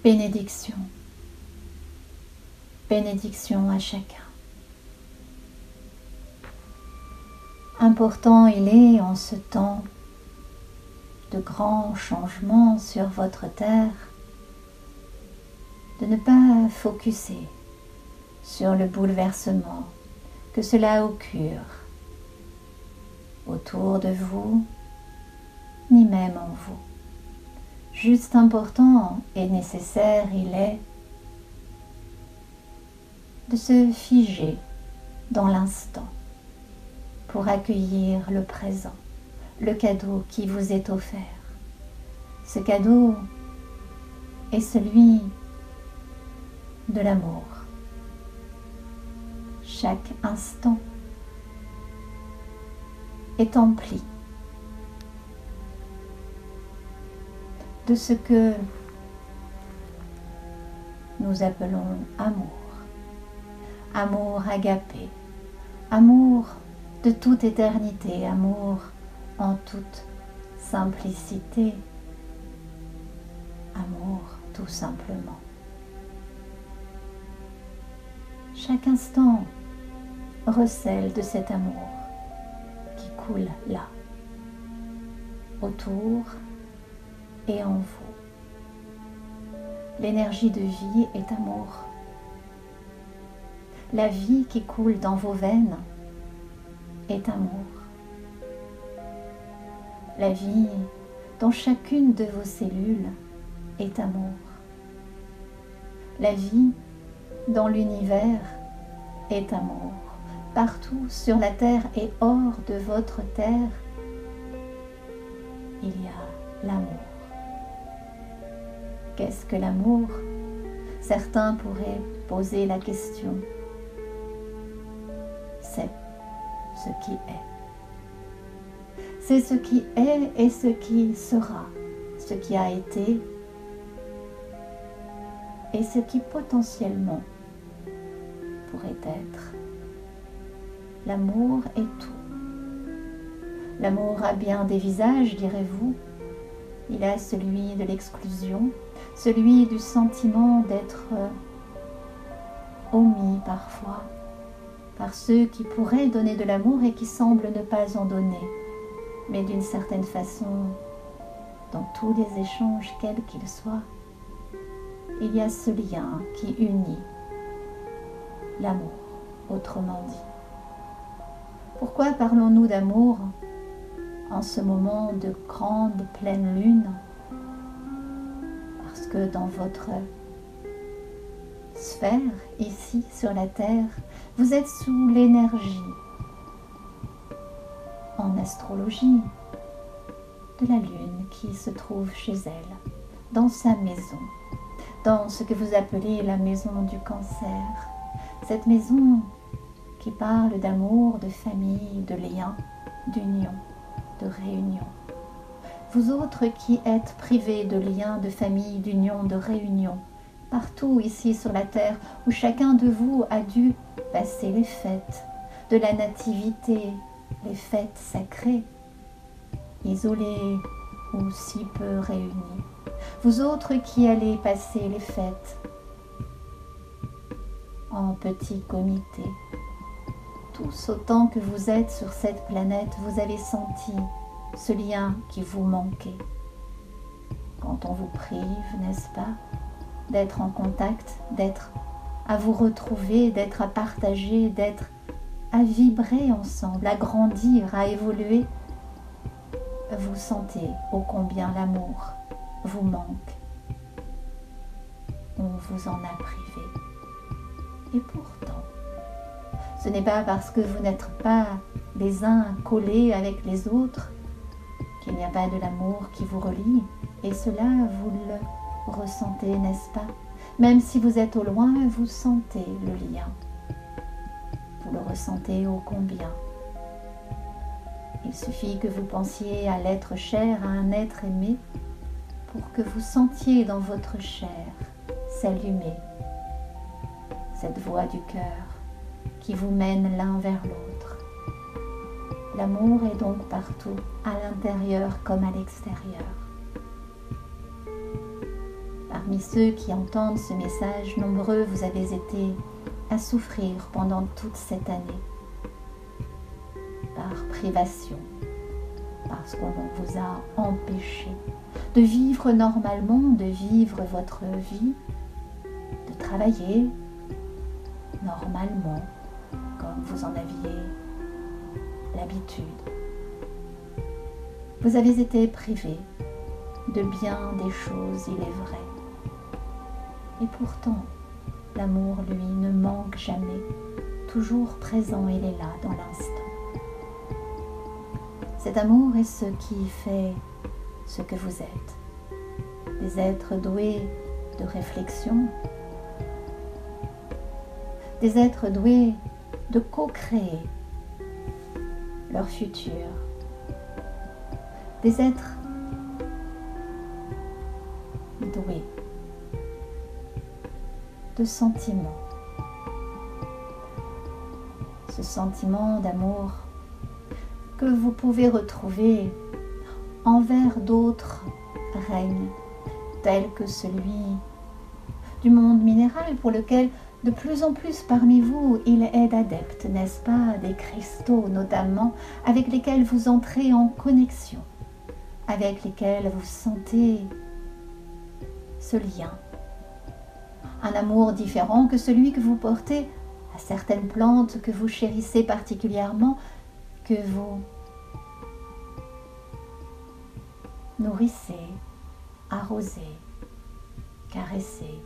Bénédiction. Bénédiction à chacun. Important il est en ce temps de grands changements sur votre terre de ne pas focuser sur le bouleversement que cela augure autour de vous, ni même en vous. Juste important et nécessaire il est de se figer dans l'instant pour accueillir le présent, le cadeau qui vous est offert. Ce cadeau est celui de l'amour. Chaque instant est empli de ce que nous appelons amour. Amour agapé, amour de toute éternité, amour en toute simplicité, amour tout simplement. Chaque instant recèle de cet amour qui coule là, autour et en vous. L'énergie de vie est amour. La vie qui coule dans vos veines est amour. La vie dans chacune de vos cellules est amour. La vie dans l'univers est amour. Partout sur la terre et hors de votre terre, il y a l'amour. Qu'est-ce que l'amour? Certains pourraient poser la question. C'est ce qui est. C'est ce qui est et ce qui sera, ce qui a été et ce qui potentiellement pourrait être. L'amour est tout. L'amour a bien des visages, direz-vous. Il a celui de l'exclusion, celui du sentiment d'être omis parfois par ceux qui pourraient donner de l'amour et qui semblent ne pas en donner. Mais d'une certaine façon, dans tous les échanges, quels qu'ils soient, il y a ce lien qui unit l'amour, autrement dit. Pourquoi parlons-nous d'amour en ce moment de grande pleine lune? Parce que dans votre sphère, ici sur la Terre, vous êtes sous l'énergie, en astrologie, de la lune qui se trouve chez elle, dans sa maison, dans ce que vous appelez la maison du cancer. Cette maison qui parle d'amour, de famille, de lien, d'union, de réunion. Vous autres qui êtes privés de liens, de famille, d'union, de réunion, partout ici sur la terre où chacun de vous a dû passer les fêtes de la nativité, les fêtes sacrées, isolés ou si peu réunis. Vous autres qui allez passer les fêtes en petit comité, tous autant que vous êtes sur cette planète, vous avez senti ce lien qui vous manquait. Quand on vous prive, n'est-ce pas, d'être en contact, d'être à vous retrouver, d'être à partager, d'être à vibrer ensemble, à grandir, à évoluer, vous sentez ô combien l'amour vous manque. On vous en a privé. Et pourtant, ce n'est pas parce que vous n'êtes pas les uns collés avec les autres qu'il n'y a pas de l'amour qui vous relie. Et cela, vous le ressentez, n'est-ce pas? Même si vous êtes au loin, vous sentez le lien. Vous le ressentez ô combien. Il suffit que vous pensiez à l'être cher, à un être aimé, pour que vous sentiez dans votre chair s'allumer cette voix du cœur qui vous mène l'un vers l'autre. L'amour est donc partout, à l'intérieur comme à l'extérieur. Parmi ceux qui entendent ce message, nombreux vous avez été à souffrir pendant toute cette année, par privation, parce qu'on vous a empêché de vivre normalement, de vivre votre vie, de travailler normalement, comme vous en aviez l'habitude. Vous avez été privés de bien des choses, il est vrai. Et pourtant, l'amour, lui, ne manque jamais, toujours présent, il est là dans l'instant. Cet amour est ce qui fait ce que vous êtes, des êtres doués de réflexion, des êtres doués de co-créer leur futur, des êtres doués de sentiments. Ce sentiment d'amour que vous pouvez retrouver envers d'autres règnes, tels que celui du monde minéral, pour lequel de plus en plus parmi vous, il est adepte, n'est-ce pas, des cristaux notamment, avec lesquels vous entrez en connexion, avec lesquels vous sentez ce lien. Un amour différent que celui que vous portez à certaines plantes que vous chérissez particulièrement, que vous nourrissez, arrosez, caressez.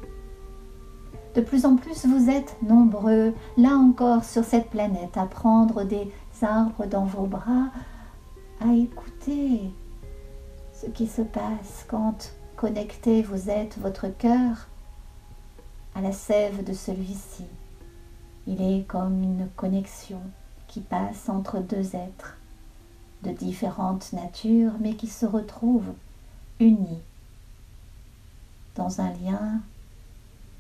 De plus en plus, vous êtes nombreux, là encore sur cette planète, à prendre des arbres dans vos bras, à écouter ce qui se passe quand connecté vous êtes votre cœur à la sève de celui-ci. Il est comme une connexion qui passe entre deux êtres de différentes natures, mais qui se retrouvent unis dans un lien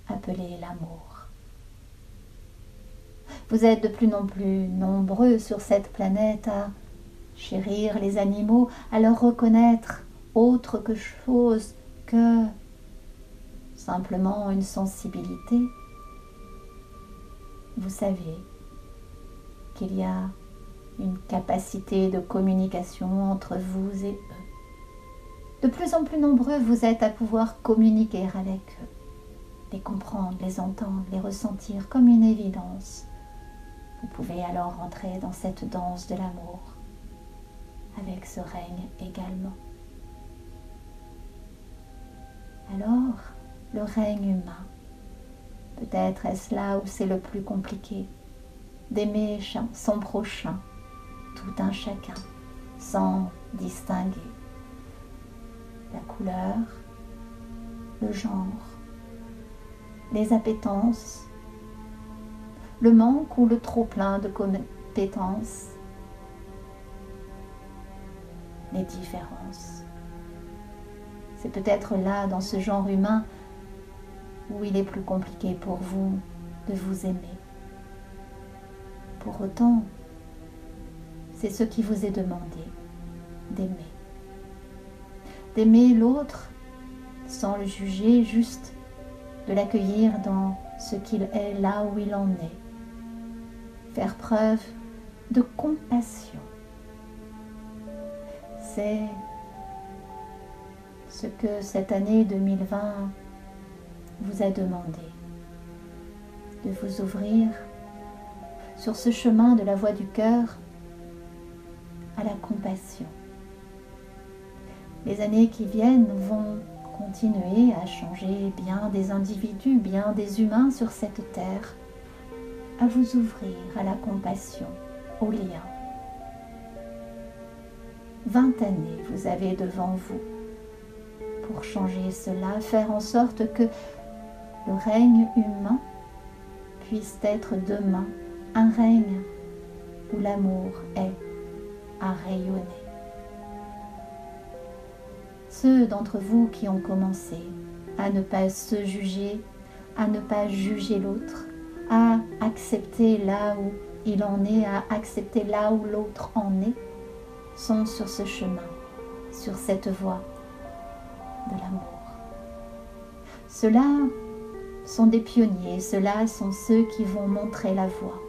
appelé l'amour. Vous êtes de plus en plus nombreux sur cette planète à chérir les animaux, à leur reconnaître autre que chose que simplement une sensibilité. Vous savez qu'il y a une capacité de communication entre vous et eux. De plus en plus nombreux vous êtes à pouvoir communiquer avec eux, les comprendre, les entendre, les ressentir comme une évidence. Vous pouvez alors entrer dans cette danse de l'amour avec ce règne également. Alors, le règne humain, peut-être est-ce là où c'est le plus compliqué, d'aimer son prochain, tout un chacun, sans distinguer la couleur, le genre, les appétences, le manque ou le trop-plein de compétences, les différences. C'est peut-être là, dans ce genre humain, où il est plus compliqué pour vous de vous aimer. Pour autant, c'est ce qui vous est demandé, d'aimer. D'aimer l'autre sans le juger, juste de l'accueillir dans ce qu'il est, là où il en est. Faire preuve de compassion. C'est ce que cette année 2020 vous a demandé, de vous ouvrir sur ce chemin de la voie du cœur à la compassion. Les années qui viennent vont continuer à changer bien des individus, bien des humains sur cette terre, à vous ouvrir à la compassion, au lien. 20 années vous avez devant vous pour changer cela, faire en sorte que le règne humain puisse être demain un règne où l'amour est à rayonner. Ceux d'entre vous qui ont commencé à ne pas se juger, à ne pas juger l'autre, à accepter là où il en est, à accepter là où l'autre en est, sont sur ce chemin, sur cette voie de l'amour. Ceux-là sont des pionniers, ceux-là sont ceux qui vont montrer la voie.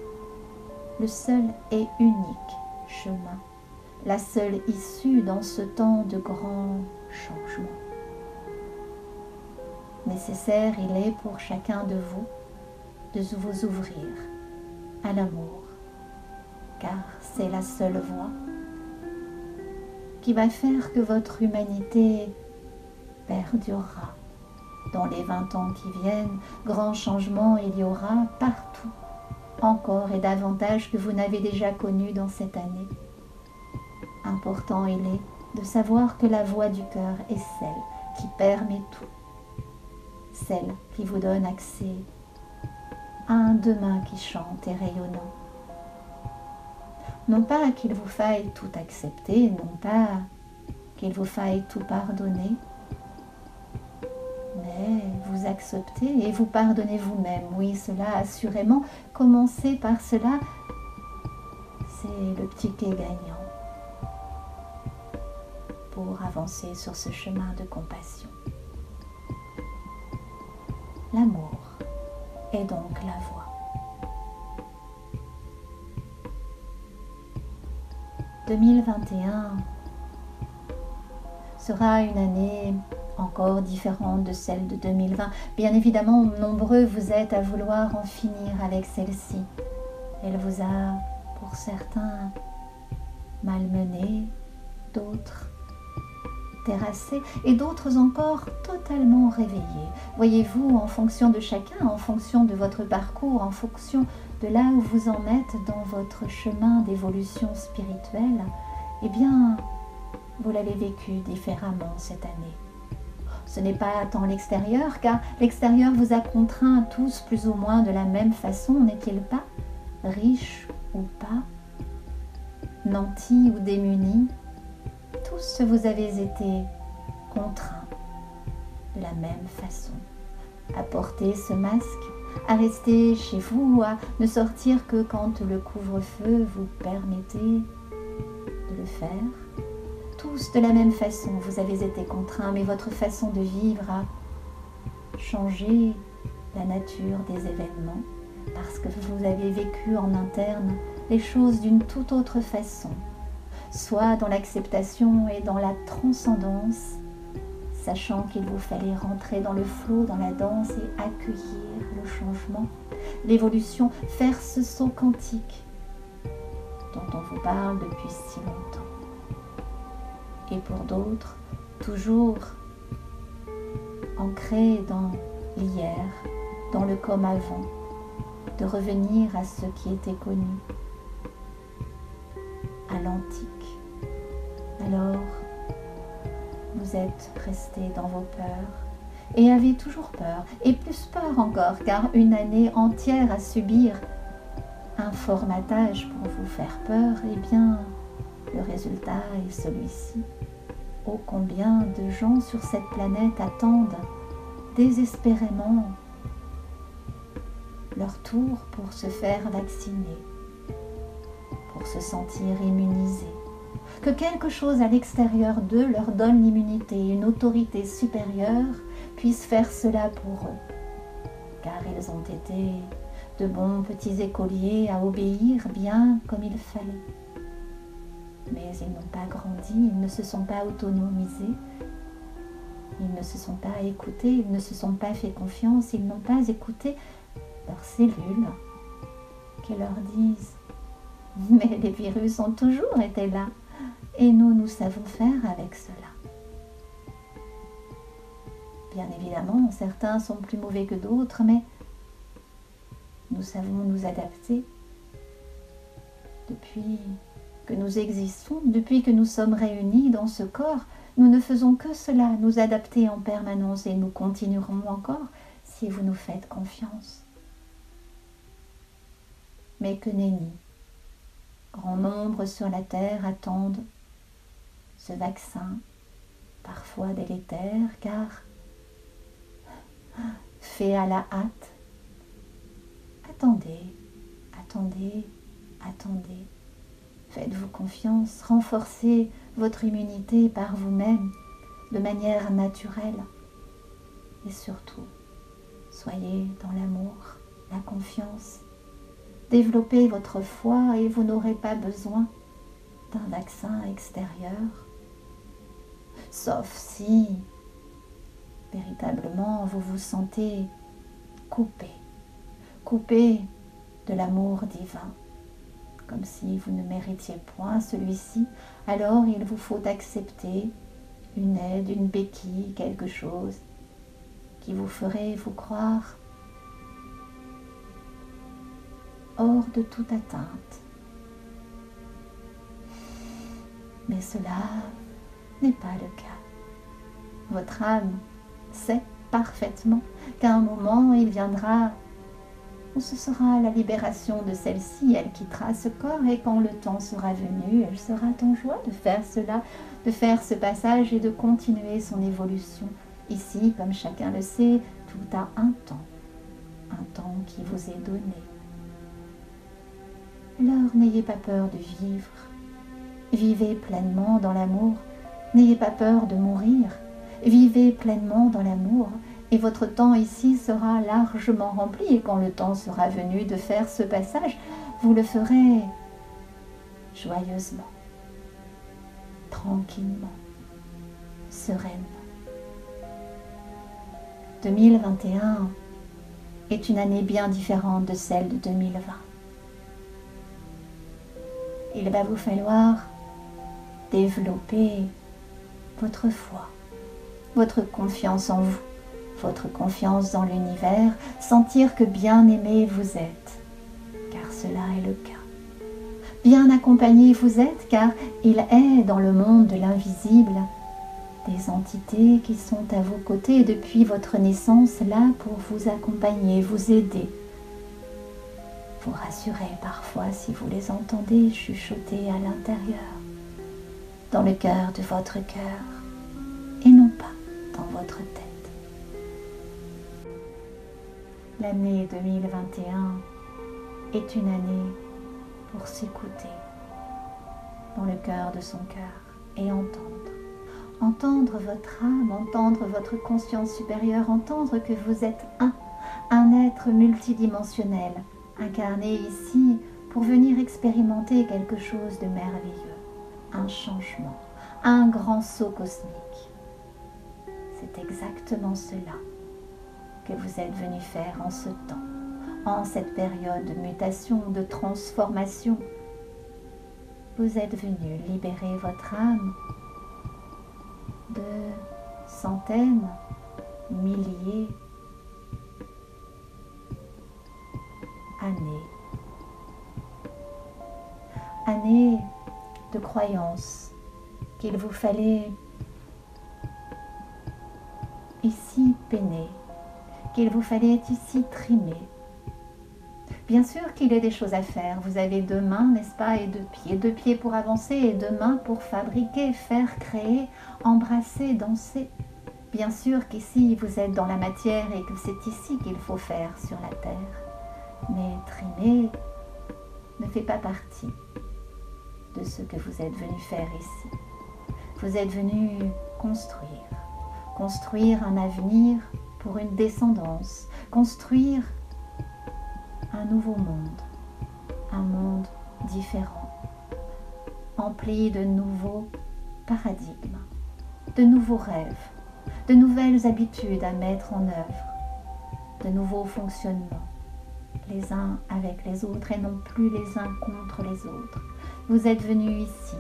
Le seul et unique chemin, la seule issue dans ce temps de grands changements. Nécessaire il est pour chacun de vous de vous ouvrir à l'amour, car c'est la seule voie qui va faire que votre humanité perdurera. Dans les 20 ans qui viennent, grand changement il y aura partout, encore et davantage que vous n'avez déjà connu dans cette année. Important il est de savoir que la voie du cœur est celle qui permet tout, celle qui vous donne accès à un demain qui chante et rayonnant. Non pas qu'il vous faille tout accepter, non pas qu'il vous faille tout pardonner, mais vous acceptez et vous pardonnez vous-même. Oui, cela assurément, commencez par cela, c'est le ticket gagnant pour avancer sur ce chemin de compassion. L'amour est donc la voie. 2021 sera une année encore différente de celle de 2020. Bien évidemment, nombreux vous êtes à vouloir en finir avec celle-ci. Elle vous a, pour certains, malmené, d'autres terrassé et d'autres encore totalement réveillés. Voyez-vous, en fonction de chacun, en fonction de votre parcours, en fonction de là où vous en êtes dans votre chemin d'évolution spirituelle, eh bien, vous l'avez vécu différemment cette année. Ce n'est pas tant l'extérieur, car l'extérieur vous a contraints tous plus ou moins de la même façon, n'est-il pas? Riches ou pas, nantis ou démunis, tous vous avez été contraints de la même façon à porter ce masque, à rester chez vous, à ne sortir que quand le couvre-feu vous permettait de le faire. Tous de la même façon, vous avez été contraints, mais votre façon de vivre a changé la nature des événements parce que vous avez vécu en interne les choses d'une toute autre façon, soit dans l'acceptation et dans la transcendance, sachant qu'il vous fallait rentrer dans le flot, dans la danse et accueillir le changement, l'évolution, faire ce saut quantique dont on vous parle depuis si longtemps. Et pour d'autres, toujours ancrés dans l'hier, dans le comme avant, de revenir à ce qui était connu, à l'antique. Alors, vous êtes restés dans vos peurs et avez toujours peur, et plus peur encore, car une année entière à subir un formatage pour vous faire peur, eh bien, le résultat est celui-ci. Ô combien de gens sur cette planète attendent désespérément leur tour pour se faire vacciner, pour se sentir immunisés. Que quelque chose à l'extérieur d'eux leur donne l'immunité, une autorité supérieure puisse faire cela pour eux. Car ils ont été de bons petits écoliers à obéir bien comme il fallait. Mais ils n'ont pas grandi, ils ne se sont pas autonomisés, ils ne se sont pas écoutés, ils ne se sont pas fait confiance, ils n'ont pas écouté leurs cellules qui leur disent « Mais les virus ont toujours été là et nous savons faire avec cela. » Bien évidemment, certains sont plus mauvais que d'autres, mais nous savons nous adapter. Depuis que nous existons, depuis que nous sommes réunis dans ce corps, nous ne faisons que cela, nous adapter en permanence, et nous continuerons encore si vous nous faites confiance. Mais que nenni, grand nombre sur la terre attendent ce vaccin, parfois délétère, car fait à la hâte. Attendez, attendez, attendez. Faites-vous confiance, renforcez votre immunité par vous-même de manière naturelle. Et surtout, soyez dans l'amour, la confiance. Développez votre foi et vous n'aurez pas besoin d'un vaccin extérieur. Sauf si, véritablement, vous vous sentez coupé de l'amour divin, comme si vous ne méritiez point celui-ci, alors il vous faut accepter une aide, une béquille, quelque chose qui vous ferait vous croire hors de toute atteinte. Mais cela n'est pas le cas. Votre âme sait parfaitement qu'à un moment il viendra où ce sera la libération de celle-ci, elle quittera ce corps et quand le temps sera venu, elle sera en joie de faire cela, de faire ce passage et de continuer son évolution. Ici, comme chacun le sait, tout a un temps qui vous est donné. Alors n'ayez pas peur de vivre, vivez pleinement dans l'amour, n'ayez pas peur de mourir, vivez pleinement dans l'amour. Et votre temps ici sera largement rempli. Et quand le temps sera venu de faire ce passage, vous le ferez joyeusement, tranquillement, sereinement. 2021 est une année bien différente de celle de 2020. Il va vous falloir développer votre foi, votre confiance en vous, votre confiance dans l'univers, sentir que bien aimé vous êtes, car cela est le cas. Bien accompagné vous êtes, car il est dans le monde de l'invisible des entités qui sont à vos côtés depuis votre naissance, là pour vous accompagner, vous aider, vous rassurer parfois si vous les entendez chuchoter à l'intérieur, dans le cœur de votre cœur, et non pas dans votre tête. L'année 2021 est une année pour s'écouter dans le cœur de son cœur et entendre votre âme, entendre votre conscience supérieure, entendre que vous êtes un être multidimensionnel, incarné ici pour venir expérimenter quelque chose de merveilleux, un changement, un grand saut cosmique. C'est exactement cela que vous êtes venu faire en ce temps, en cette période de mutation, de transformation. Vous êtes venu libérer votre âme de centaines, milliers années de croyances qu'il vous fallait ici peiner, qu'il vous fallait ici trimer. Bien sûr qu'il y a des choses à faire. Vous avez 2 mains, n'est-ce pas, et 2 pieds. 2 pieds pour avancer et 2 mains pour fabriquer, faire, créer, embrasser, danser. Bien sûr qu'ici vous êtes dans la matière et que c'est ici qu'il faut faire sur la terre. Mais trimer ne fait pas partie de ce que vous êtes venu faire ici. Vous êtes venu construire un avenir pour une descendance, construire un nouveau monde, un monde différent, empli de nouveaux paradigmes, de nouveaux rêves, de nouvelles habitudes à mettre en œuvre, de nouveaux fonctionnements, les uns avec les autres et non plus les uns contre les autres. Vous êtes venus ici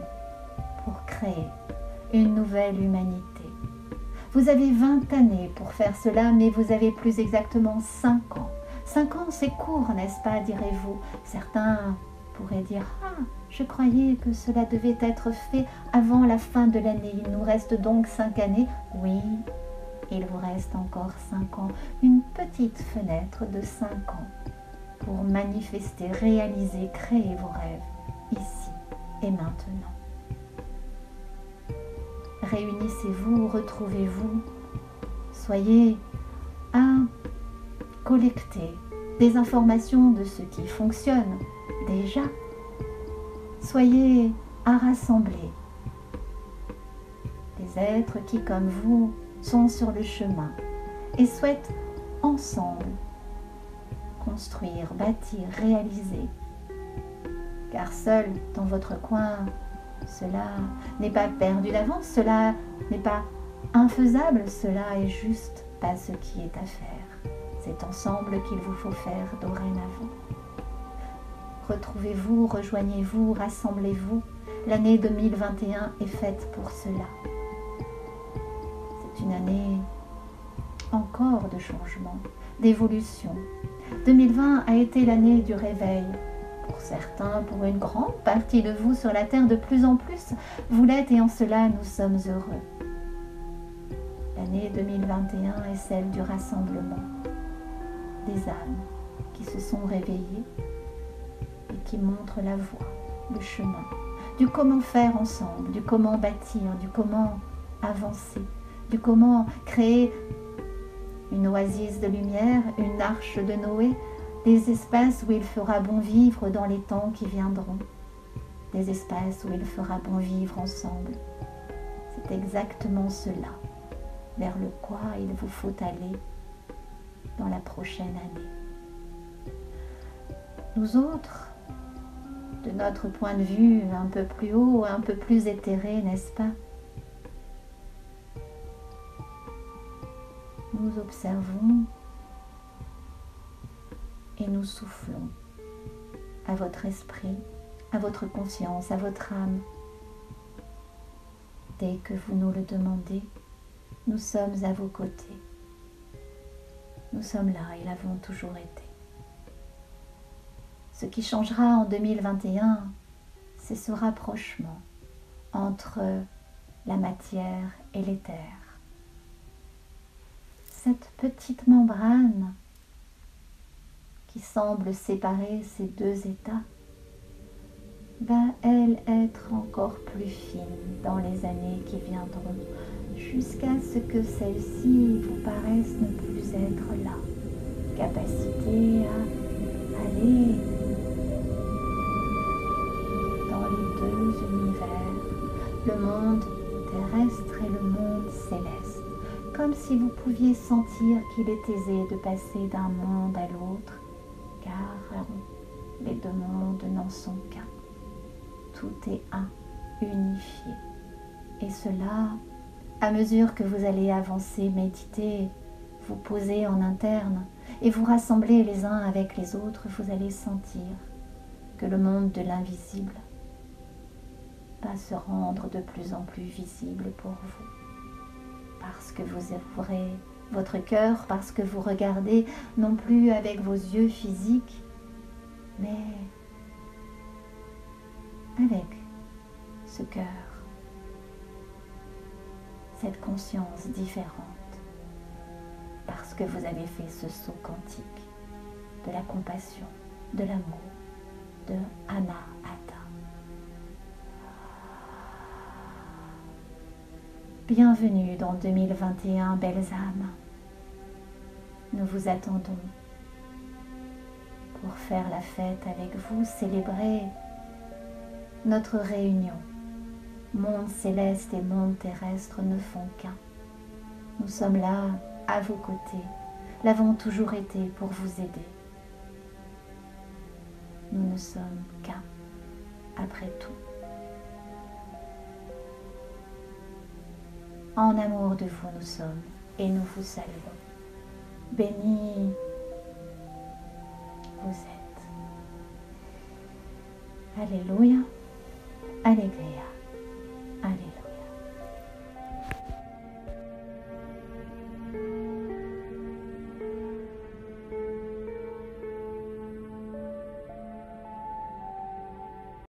pour créer une nouvelle humanité. Vous avez 20 années pour faire cela, mais vous avez plus exactement 5 ans. 5 ans, c'est court, n'est-ce pas, direz-vous. Certains pourraient dire « Ah, je croyais que cela devait être fait avant la fin de l'année. Il nous reste donc 5 années. » Oui, il vous reste encore 5 ans. Une petite fenêtre de 5 ans pour manifester, réaliser, créer vos rêves, ici et maintenant. Réunissez-vous, retrouvez-vous, soyez à collecter des informations de ce qui fonctionne déjà. Soyez à rassembler des êtres qui, comme vous, sont sur le chemin et souhaitent ensemble construire, bâtir, réaliser. Car seul dans votre coin, cela n'est pas perdu d'avance, cela n'est pas infaisable, cela est juste pas ce qui est à faire. C'est ensemble qu'il vous faut faire dorénavant. Retrouvez-vous, rejoignez-vous, rassemblez-vous. L'année 2021 est faite pour cela. C'est une année encore de changement, d'évolution. 2020 a été l'année du réveil. Pour certains, pour une grande partie de vous sur la terre, de plus en plus, vous l'êtes et en cela nous sommes heureux. L'année 2021 est celle du rassemblement, des âmes qui se sont réveillées et qui montrent la voie, le chemin, du comment faire ensemble, du comment bâtir, du comment avancer, du comment créer une oasis de lumière, une arche de Noé, des espaces où il fera bon vivre dans les temps qui viendront, des espaces où il fera bon vivre ensemble. C'est exactement cela vers le quoi il vous faut aller dans la prochaine année. Nous autres, de notre point de vue un peu plus haut, un peu plus éthéré, n'est-ce pas? Nous observons et nous soufflons à votre esprit, à votre conscience, à votre âme. Dès que vous nous le demandez, nous sommes à vos côtés. Nous sommes là et l'avons toujours été. Ce qui changera en 2021, c'est ce rapprochement entre la matière et l'éther. Cette petite membrane qui semble séparer ces deux états va, elle, être encore plus fine dans les années qui viendront, jusqu'à ce que celle-ci vous paraisse ne plus être là. Capacité à aller dans les deux univers, le monde terrestre et le monde céleste, comme si vous pouviez sentir qu'il est aisé de passer d'un monde à l'autre, car les deux mondes n'en sont qu'un. Tout est un, unifié. Et cela, à mesure que vous allez avancer, méditer, vous poser en interne et vous rassembler les uns avec les autres, vous allez sentir que le monde de l'invisible va se rendre de plus en plus visible pour vous. Parce que vous ouvrez votre cœur, parce que vous regardez non plus avec vos yeux physiques, mais avec ce cœur, cette conscience différente, parce que vous avez fait ce saut quantique de la compassion, de l'amour, de Anahata. Bienvenue dans 2021, belles âmes. Nous vous attendons pour faire la fête avec vous, célébrer notre réunion. Monde céleste et monde terrestre ne font qu'un. Nous sommes là, à vos côtés, l'avons toujours été pour vous aider. Nous ne sommes qu'un, après tout. En amour de vous nous sommes et nous vous saluons. Bénis vous êtes. Alléluia, Alléluia.